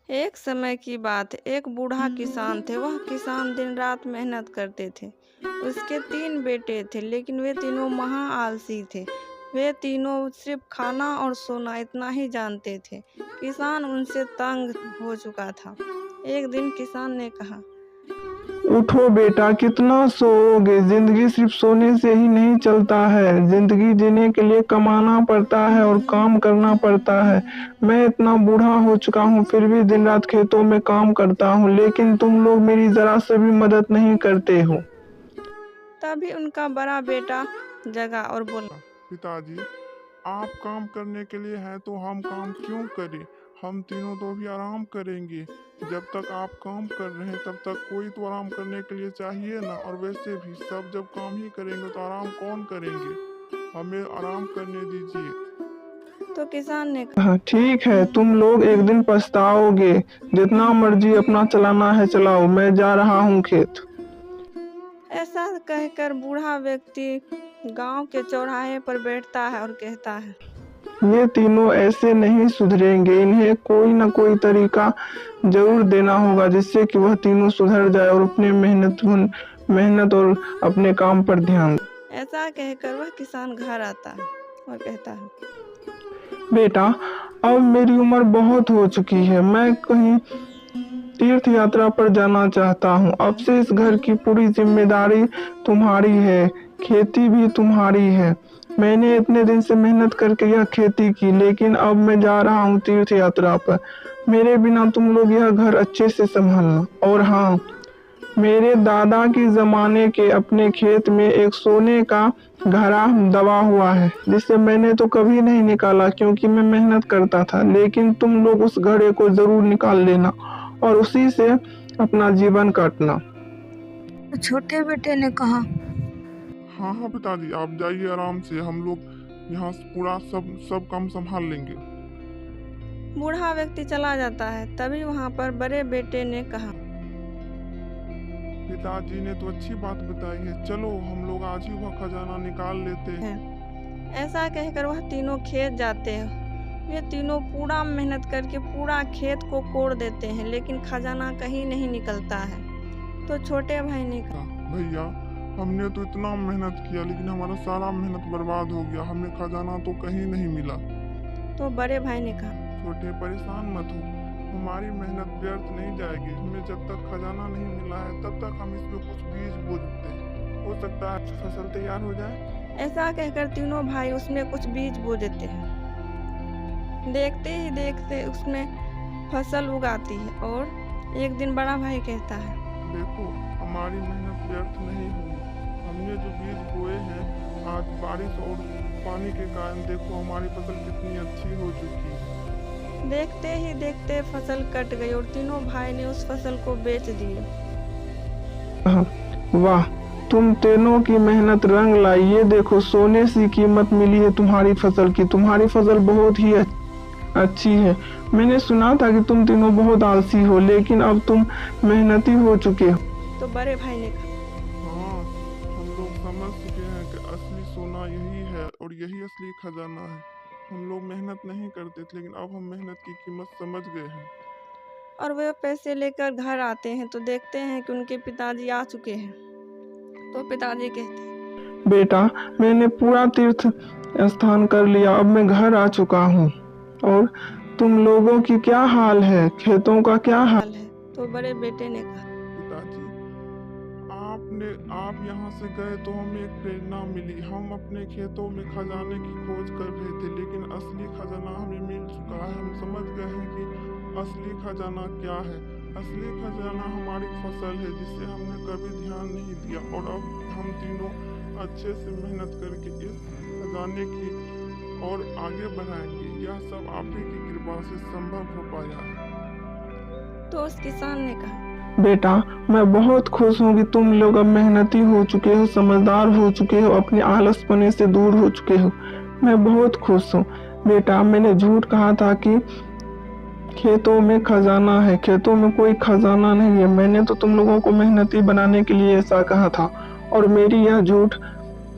एक समय की बात है, एक बूढ़ा किसान थे। वह किसान दिन रात मेहनत करते थे। उसके 3 बेटे थे, लेकिन वे तीनों महा आलसी थे। वे तीनों सिर्फ खाना और सोना इतना ही जानते थे। किसान उनसे तंग हो चुका था। एक दिन किसान ने कहा, उठो बेटा, कितना सोओगे? जिंदगी सिर्फ सोने से ही नहीं चलता है। जिंदगी जीने के लिए कमाना पड़ता है और काम करना पड़ता है। मैं इतना बूढ़ा हो चुका हूँ, फिर भी दिन रात खेतों में काम करता हूँ, लेकिन तुम लोग मेरी जरा से भी मदद नहीं करते हो। तभी उनका बड़ा बेटा जगा और बोला, पिताजी, आप काम करने के लिए हैं तो हम काम क्यों करें? हम तीनों तो भी आराम करेंगे। जब तक आप काम कर रहे हैं तब तक कोई तो आराम करने के लिए चाहिए ना। और वैसे भी सब जब काम ही करेंगे तो आराम कौन करेंगे? हमें आराम करने दीजिए। तो किसान ने कहा, हाँ ठीक है, तुम लोग एक दिन पछताओगे। जितना मर्जी अपना चलाना है चलाओ, मैं जा रहा हूँ खेत। ऐसा कहकर बूढ़ा व्यक्ति गांव के चौराहे पर बैठता है और कहता है, ये तीनों ऐसे नहीं सुधरेंगे। इन्हें कोई ना कोई तरीका जरूर देना होगा जिससे कि वह तीनों सुधर जाए और अपने मेहनत और अपने काम पर ध्यान दें। ऐसा कहकर वह किसान घर आता है और कहता है, बेटा, अब मेरी उम्र बहुत हो चुकी है। मैं कहीं तीर्थ यात्रा पर जाना चाहता हूँ। अब से इस घर की पूरी जिम्मेदारी तुम्हारी है, खेती भी तुम्हारी है। मैंने इतने दिन से मेहनत करके यह खेती की, लेकिन अब मैं जा रहा हूँ तीर्थ यात्रा पर। मेरे बिना तुम लोग यह घर अच्छे से संभालना। और हाँ, मेरे दादा के जमाने के अपने खेत में एक सोने का घड़ा दबा हुआ है, जिसे मैंने तो कभी नहीं निकाला क्योंकि मैं मेहनत करता था। लेकिन तुम लोग उस घड़े को जरूर निकाल लेना और उसी से अपना जीवन काटना। छोटे बेटे ने कहा, हाँ हाँ पिताजी, आप जाइए आराम से। हम लोग यहाँ पूरा सब काम संभाल लेंगे। बूढ़ा व्यक्ति चला जाता है। तभी वहां पर बड़े बेटे ने कहा, पिताजी ने तो अच्छी बात बताई है। चलो हम लोग आज ही वह खजाना निकाल लेते हैं। ऐसा कहकर वह तीनों खेत जाते हैं। वे तीनों पूरा मेहनत करके पूरा खेत को कोड़ देते हैं, लेकिन खजाना कहीं नहीं निकलता है। तो छोटे भाई ने कहा, भैया, हमने तो इतना मेहनत किया लेकिन हमारा सारा मेहनत बर्बाद हो गया। हमें खजाना तो कहीं नहीं मिला। तो बड़े भाई ने कहा, छोटे, परेशान मत हो, हमारी मेहनत व्यर्थ नहीं जाएगी। हमें जब तक खजाना नहीं मिला है तब तक हम इसमें कुछ बीज बो सकते हैं। हो सकता है फसल तैयार हो जाए। ऐसा कहकर तीनों भाई उसमें कुछ बीज बो देते हैं। देखते ही देखते उसमें फसल उगाती है। और एक दिन बड़ा भाई कहता है, देखो, हमारी मेहनत व्यर्थ नहीं हुई। हमने जो बीज बोए हैं, आज बारिश और पानी के कारण देखो हमारी फसल कितनी अच्छी हो चुकी है। देखते ही देखते फसल कट गई और तीनों भाई ने उस फसल को बेच दिए। वाह, तुम तीनों की मेहनत रंग लाई। ये देखो, सोने सी कीमत मिली है तुम्हारी फसल की। तुम्हारी फसल बहुत ही अच्छी है। मैंने सुना था कि तुम तीनों बहुत आलसी हो, लेकिन अब तुम मेहनती हो चुके हो। तो बड़े भाई ने कहा, हाँ, हम लोग समझ चुके हैं कि असली सोना यही है और यही असली खजाना है। हम लोग मेहनत नहीं करते थे, लेकिन अब हम मेहनत की कीमत समझ गए हैं। और वे पैसे लेकर घर आते हैं तो देखते हैं कि उनके पिताजी आ चुके हैं। तो पिताजी कहते हैं, बेटा, मैंने पूरा तीर्थ स्थान कर लिया। अब मैं घर आ चुका हूँ। और तुम लोगों की क्या हाल है? खेतों का क्या हाल है? तो बड़े बेटे ने कहा, पिताजी, आप यहाँ से गए तो हमें एक प्रेरणा मिली। हम अपने खेतों में खजाने की खोज कर रहे थे, लेकिन असली खजाना हमें मिल चुका है। हम समझ गए हैं कि असली खजाना क्या है। असली खजाना हमारी फसल है, जिसे हमने कभी ध्यान नहीं दिया। और अब हम तीनों अच्छे से मेहनत करके इस खजाने की और आगे बढ़ाएंगे। यह सब आप ही की कृपा से संभव हो पाया है। तो उस किसान ने कहा, बेटा, मैं बहुत खुश हूँ कि तुम लोग अब मेहनती हो चुके हो, समझदार हो चुके हो, अपने आलसपने से दूर हो चुके हो। मैं बहुत खुश हूँ। बेटा, मैंने झूठ कहा था कि खेतों में खजाना है। खेतों में कोई खजाना नहीं है। मैंने तो तुम लोगों को मेहनती बनाने के लिए ऐसा कहा था, और मेरी यह झूठ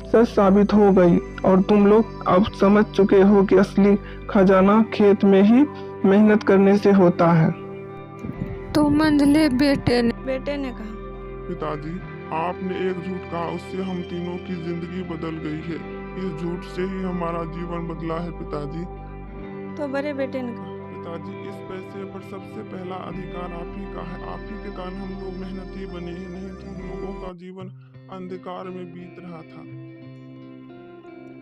सच साबित हो गई। और तुम लोग अब समझ चुके हो कि असली खजाना खेत में ही मेहनत करने से होता है। तो मंझले बेटे ने बेटे ने कहा, पिताजी, आपने एक झूठ कहा, उससे हम तीनों की जिंदगी बदल गई है। इस झूठ से ही हमारा जीवन बदला है पिताजी। तो बड़े बेटे ने कहा, पिताजी, इस पैसे पर सबसे पहला अधिकार आप ही का है। आप ही के कारण हम लोग मेहनती बने हैं, नहीं तो हम लोगों का जीवन अंधकार में बीत रहा था।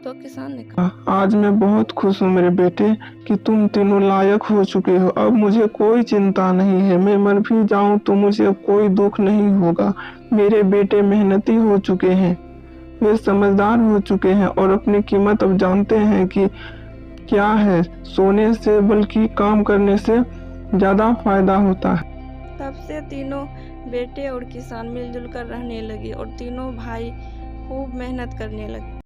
तो किसान ने कहा, आज मैं बहुत खुश हूँ मेरे बेटे कि तुम तीनों लायक हो चुके हो। अब मुझे कोई चिंता नहीं है। मैं मर भी जाऊं तो मुझे अब कोई दुख नहीं होगा। मेरे बेटे मेहनती हो चुके हैं, वे समझदार हो चुके हैं और अपनी कीमत अब जानते हैं कि क्या है। सोने से बल्कि काम करने से ज्यादा फायदा होता है। तब से तीनों बेटे और किसान मिलजुल कर रहने लगे और तीनों भाई खूब मेहनत करने लगे।